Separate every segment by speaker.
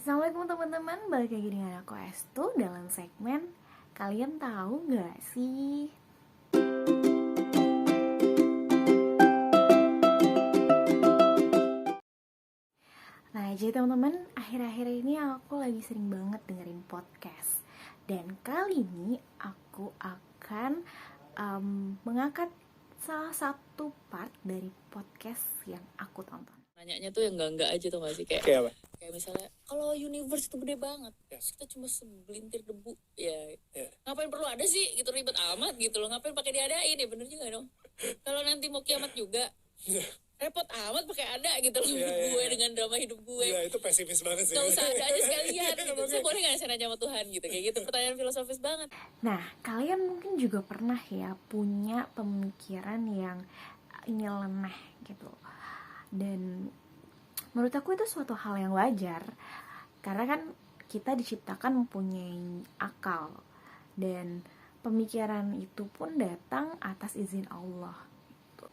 Speaker 1: Assalamualaikum teman-teman, balik lagi dengan aku Estu dalam segmen Kalian tahu gak sih? Nah jadi teman-teman, akhir-akhir ini aku lagi sering banget dengerin podcast. Dan kali ini aku akan mengangkat salah satu part dari podcast yang aku tonton.
Speaker 2: Nanyanya tuh yang enggak aja tuh gak sih?
Speaker 3: Kayak apa?
Speaker 2: Kayak misalnya, kalau universe itu gede banget, kita cuma segelintir debu, ya ngapain perlu ada sih gitu, ribet amat gitu loh, ngapain pakai diadain, ya bener juga dong. Kalau nanti mau kiamat juga, repot amat pakai ada gitu loh, gue dengan drama hidup gue.
Speaker 3: Ya itu pesimis banget sih.
Speaker 2: Gak usah ada aja sekalian gitu. Saya boleh gak saya nanya sama Tuhan gitu, kayak gitu, pertanyaan filosofis banget.
Speaker 1: Nah, kalian mungkin juga pernah ya punya pemikiran yang nyeleneh gitu. Dan menurut aku itu suatu hal yang wajar, karena kan kita diciptakan mempunyai akal, dan pemikiran itu pun datang atas izin Allah.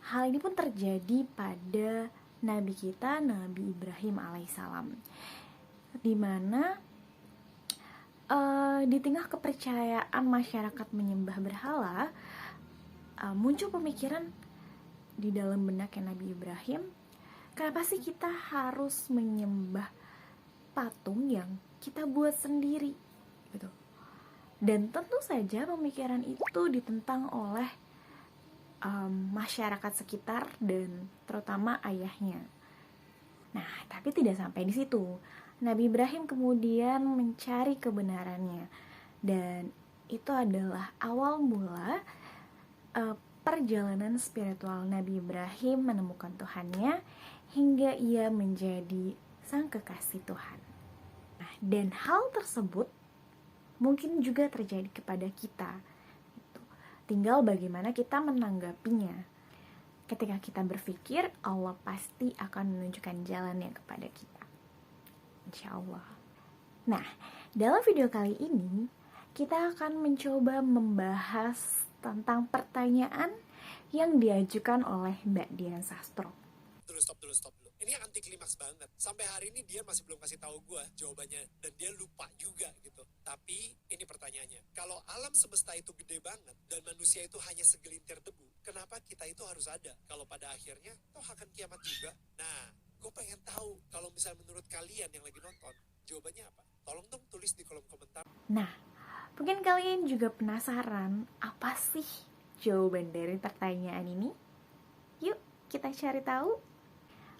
Speaker 1: Hal ini pun terjadi pada Nabi kita, Nabi Ibrahim alaihissalam, dimana di tengah kepercayaan masyarakat menyembah berhala, muncul pemikiran di dalam benaknya Nabi Ibrahim, kenapa sih kita harus menyembah patung yang kita buat sendiri gitu. Dan tentu saja pemikiran itu ditentang oleh masyarakat sekitar dan terutama ayahnya. Nah, tapi tidak sampai di situ. Nabi Ibrahim kemudian mencari kebenarannya, dan itu adalah awal mula perjalanan spiritual Nabi Ibrahim menemukan Tuhannya hingga ia menjadi sang kekasih Tuhan. Nah, dan hal tersebut mungkin juga terjadi kepada kita. Tinggal bagaimana kita menanggapinya. Ketika kita berpikir, Allah pasti akan menunjukkan jalannya kepada kita, insya Allah. Nah, dalam video kali ini kita akan mencoba membahas tentang pertanyaan yang diajukan oleh Mbak Dian Sastro.
Speaker 3: Stop dulu. Ini anti klimaks banget. Sampai hari ini dia masih belum kasih tahu gue jawabannya, dan dia lupa juga gitu. Tapi ini pertanyaannya, kalau alam semesta itu gede banget dan manusia itu hanya segelintir debu, kenapa kita itu harus ada? Kalau pada akhirnya toh akan kiamat juga. Nah, gue pengen tahu kalau misalnya menurut kalian yang lagi nonton, jawabannya apa? Tolong dong tulis di kolom komentar.
Speaker 1: Nah, mungkin kalian juga penasaran apa sih jawaban dari pertanyaan ini? Yuk kita cari tahu.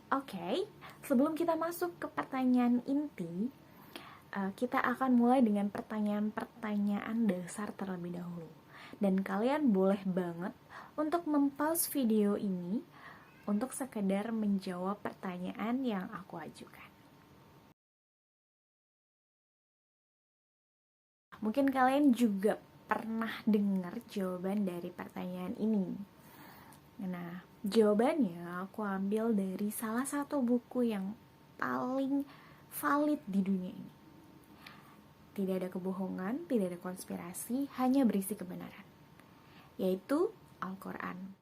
Speaker 1: Oke, sebelum kita masuk ke pertanyaan inti, kita akan mulai dengan pertanyaan-pertanyaan dasar terlebih dahulu. Dan kalian boleh banget untuk mempause video ini untuk sekedar menjawab pertanyaan yang aku ajukan. Mungkin kalian juga pernah dengar jawaban dari pertanyaan ini. Nah, jawabannya aku ambil dari salah satu buku yang paling valid di dunia ini. Tidak ada kebohongan, tidak ada konspirasi, hanya berisi kebenaran, yaitu Al-Quran.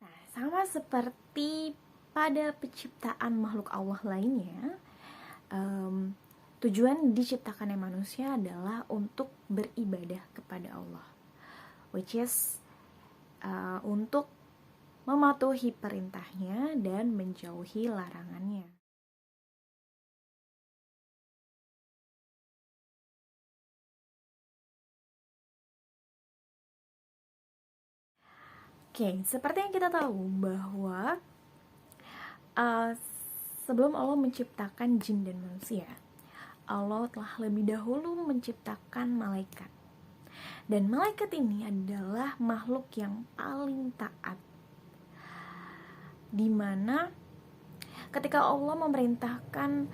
Speaker 1: Nah, sama seperti pada penciptaan makhluk Allah lainnya, tujuan diciptakannya manusia adalah untuk beribadah kepada Allah, which is untuk mematuhi perintahnya dan menjauhi larangannya. Oke, seperti yang kita tahu bahwa sebelum Allah menciptakan jin dan manusia, Allah telah lebih dahulu menciptakan malaikat. Dan malaikat ini adalah makhluk yang paling taat, dimana ketika Allah memerintahkan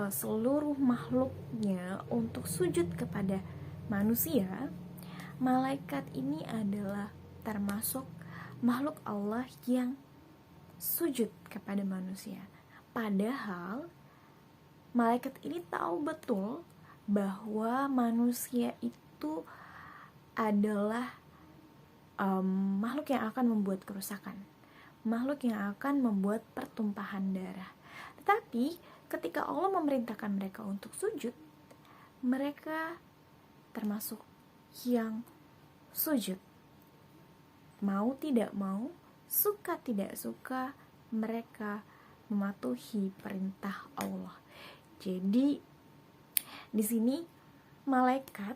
Speaker 1: seluruh makhluknya untuk sujud kepada manusia, malaikat ini adalah termasuk makhluk Allah yang sujud kepada manusia. Padahal malaikat ini tahu betul bahwa manusia itu adalah makhluk yang akan membuat kerusakan. makhluk yang akan membuat pertumpahan darah. Tetapi ketika Allah memerintahkan mereka untuk sujud, mereka termasuk yang sujud. Mau tidak mau, suka tidak suka, mereka mematuhi perintah Allah. Jadi di sini malaikat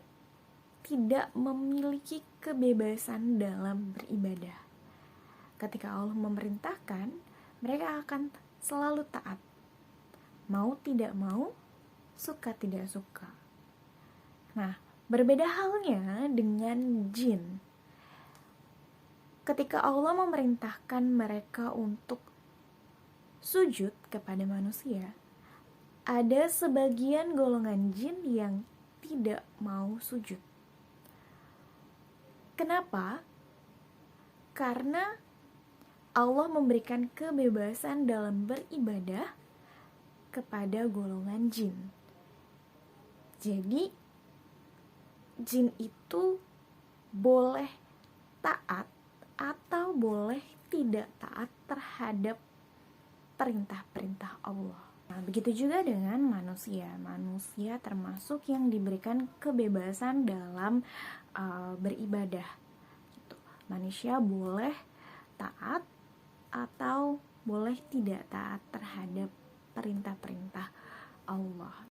Speaker 1: tidak memiliki kebebasan dalam beribadah. Ketika Allah memerintahkan, mereka akan selalu taat. Mau tidak mau, suka tidak suka. Nah, berbeda halnya dengan jin. Ketika Allah memerintahkan mereka untuk sujud kepada manusia, ada sebagian golongan jin yang tidak mau sujud. Kenapa? Karena Allah memberikan kebebasan dalam beribadah kepada golongan jin. Jadi, jin itu boleh taat atau boleh tidak taat terhadap perintah-perintah Allah. Nah, begitu juga dengan manusia. Manusia termasuk yang diberikan kebebasan dalam beribadah. Gitu. Manusia boleh taat atau boleh tidak taat terhadap perintah-perintah Allah.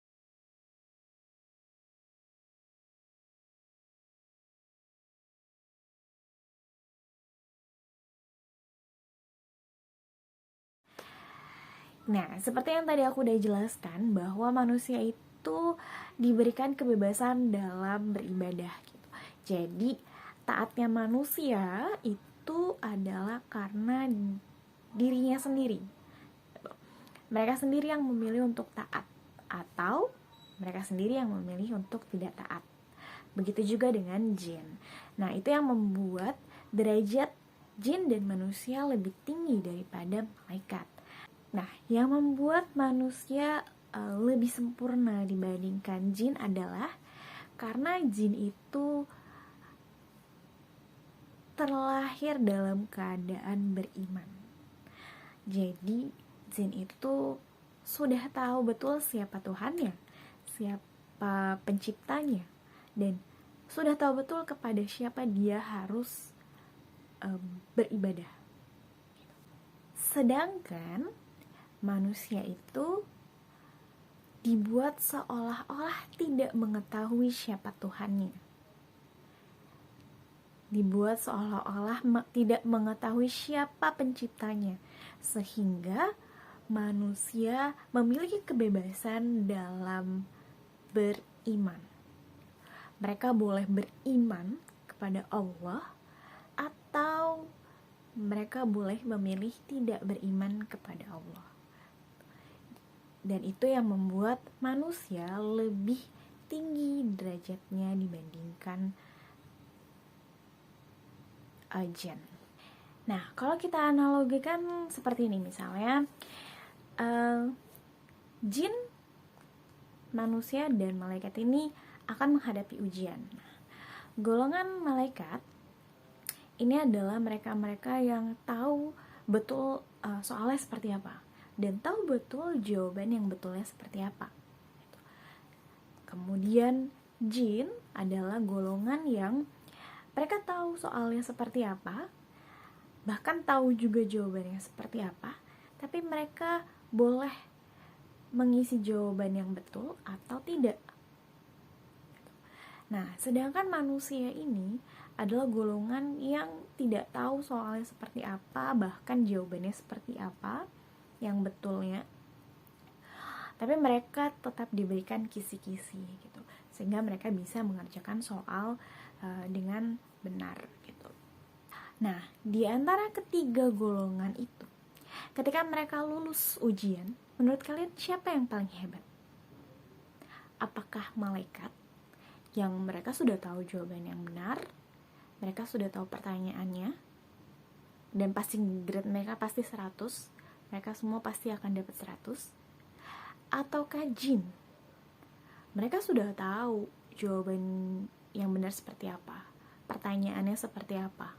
Speaker 1: Nah, seperti yang tadi aku udah jelaskan bahwa manusia itu diberikan kebebasan dalam beribadah gitu. Jadi, taatnya manusia itu adalah karena dirinya sendiri. Mereka sendiri yang memilih untuk taat atau mereka sendiri yang memilih untuk tidak taat. Begitu juga dengan jin. Nah, itu yang membuat derajat jin dan manusia lebih tinggi daripada malaikat. Nah, yang membuat manusia lebih sempurna dibandingkan jin adalah karena jin itu terlahir dalam keadaan beriman. Jadi, jin itu sudah tahu betul siapa Tuhannya, siapa penciptanya, dan sudah tahu betul kepada siapa dia harus beribadah. Sedangkan manusia itu dibuat seolah-olah tidak mengetahui siapa Tuhannya. Dibuat seolah-olah tidak mengetahui siapa penciptanya. Sehingga manusia memiliki kebebasan dalam beriman. Mereka boleh beriman kepada Allah atau mereka boleh memilih tidak beriman kepada Allah. Dan itu yang membuat manusia lebih tinggi derajatnya dibandingkan jin. Nah, kalau kita analogikan seperti ini misalnya, jin, manusia, dan malaikat ini akan menghadapi ujian. Nah, golongan malaikat ini adalah mereka-mereka yang tahu betul soalnya seperti apa dan tahu betul jawaban yang betulnya seperti apa. Kemudian jin adalah golongan yang mereka tahu soalnya seperti apa, bahkan tahu juga jawabannya seperti apa, tapi mereka boleh mengisi jawaban yang betul atau tidak. Nah, sedangkan manusia ini adalah golongan yang tidak tahu soalnya seperti apa, bahkan jawabannya seperti apa yang betulnya, tapi mereka tetap diberikan kisi-kisi gitu, sehingga mereka bisa mengerjakan soal dengan benar gitu. Nah, di antara ketiga golongan itu, ketika mereka lulus ujian, menurut kalian siapa yang paling hebat? Apakah malaikat yang mereka sudah tahu jawaban yang benar, mereka sudah tahu pertanyaannya, dan pasti grade mereka pasti 100, mereka semua pasti akan dapat 100? Ataukah jin? Mereka sudah tahu jawaban yang benar seperti apa, pertanyaannya seperti apa,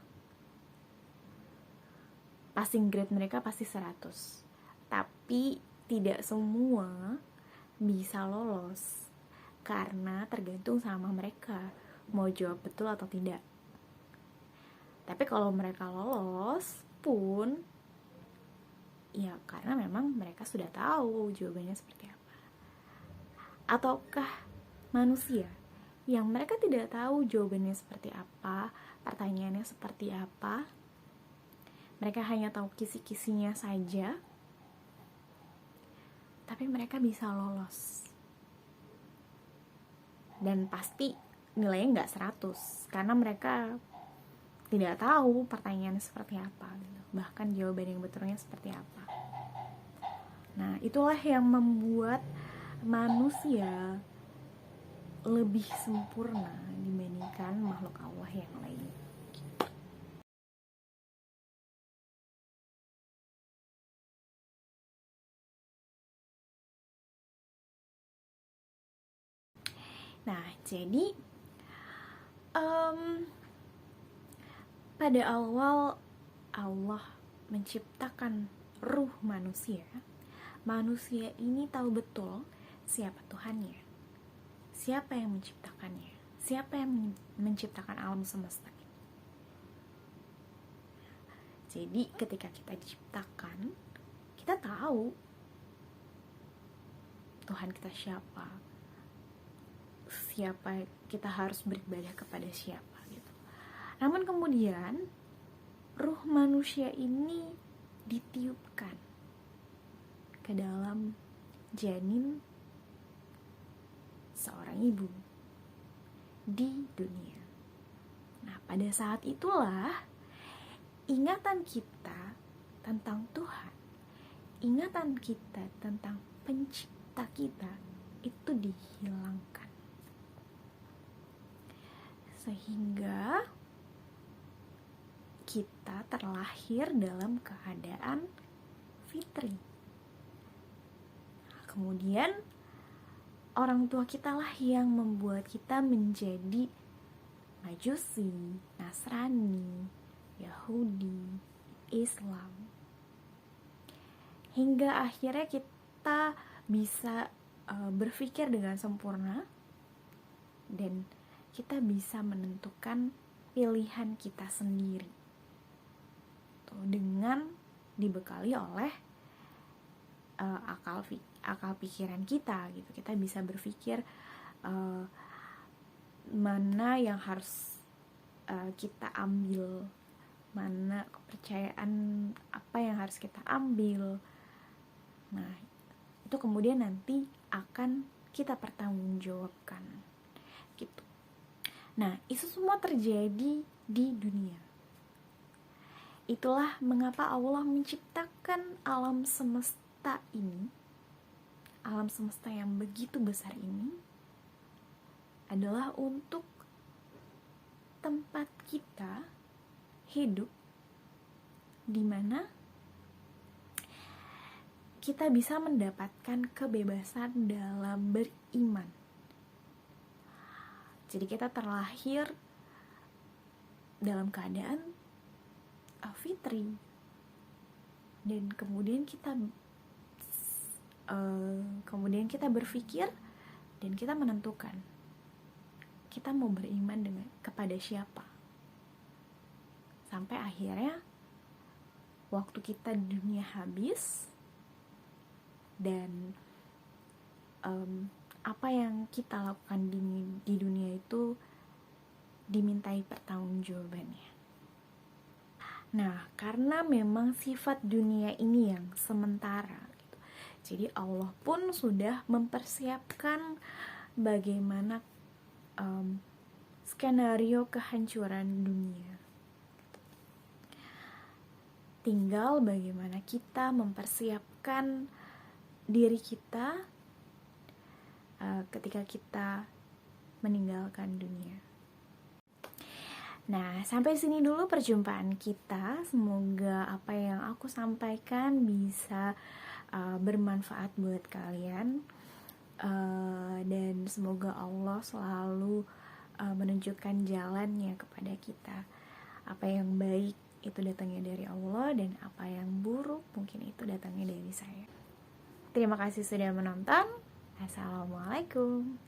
Speaker 1: passing grade mereka pasti 100. Tapi tidak semua bisa lolos, karena tergantung sama mereka mau jawab betul atau tidak. Tapi kalau mereka lolos pun ya karena memang mereka sudah tahu jawabannya seperti apa. Ataukah manusia yang mereka tidak tahu jawabannya seperti apa, pertanyaannya seperti apa, mereka hanya tahu kisi-kisinya saja, tapi mereka bisa lolos. Dan pasti nilainya nggak 100, karena mereka tidak tahu pertanyaannya seperti apa gitu. Bahkan jawaban yang betulnya seperti apa. Nah, itulah yang membuat manusia lebih sempurna dibandingkan makhluk Allah yang lain. Nah, jadi pada awal Allah menciptakan ruh manusia, manusia ini tahu betul siapa Tuhannya, siapa yang menciptakannya, siapa yang menciptakan alam semesta ini. Jadi ketika kita diciptakan, kita tahu Tuhan kita siapa kita harus beribadah kepada siapa gitu. Namun kemudian ruh manusia ini ditiupkan ke dalam janin seorang ibu di dunia. Nah, pada saat itulah ingatan kita tentang Tuhan, ingatan kita tentang pencipta kita itu dihilangkan. Sehingga kita terlahir dalam keadaan fitri. Kemudian orang tua kita lah yang membuat kita menjadi Majusi, Nasrani, Yahudi, Islam. Hingga akhirnya kita bisa berpikir dengan sempurna dan kita bisa menentukan pilihan kita sendiri dengan dibekali oleh akal pikiran kita gitu. Kita bisa berpikir mana yang harus kita ambil, mana kepercayaan apa yang harus kita ambil. Nah, itu kemudian nanti akan kita pertanggungjawabkan gitu. Nah, itu semua terjadi di dunia. Itulah mengapa Allah menciptakan alam semesta ini, alam semesta yang begitu besar ini, adalah untuk tempat kita hidup, di mana kita bisa mendapatkan kebebasan dalam beriman. Jadi kita terlahir dalam keadaan fitri, dan kemudian kita berpikir dan kita menentukan kita mau beriman kepada siapa. Sampai akhirnya waktu kita di dunia habis, dan apa yang kita lakukan di dunia itu dimintai pertanggungjawabannya. Nah, karena memang sifat dunia ini yang sementara gitu, jadi Allah pun sudah mempersiapkan bagaimana skenario kehancuran dunia. Tinggal bagaimana kita mempersiapkan diri kita ketika kita meninggalkan dunia. Nah, sampai sini dulu perjumpaan kita. Semoga apa yang aku sampaikan bisa bermanfaat buat kalian, dan semoga Allah selalu menunjukkan jalannya kepada kita. Apa yang baik itu datangnya dari Allah, dan apa yang buruk mungkin itu datangnya dari saya. Terima kasih sudah menonton. Assalamualaikum.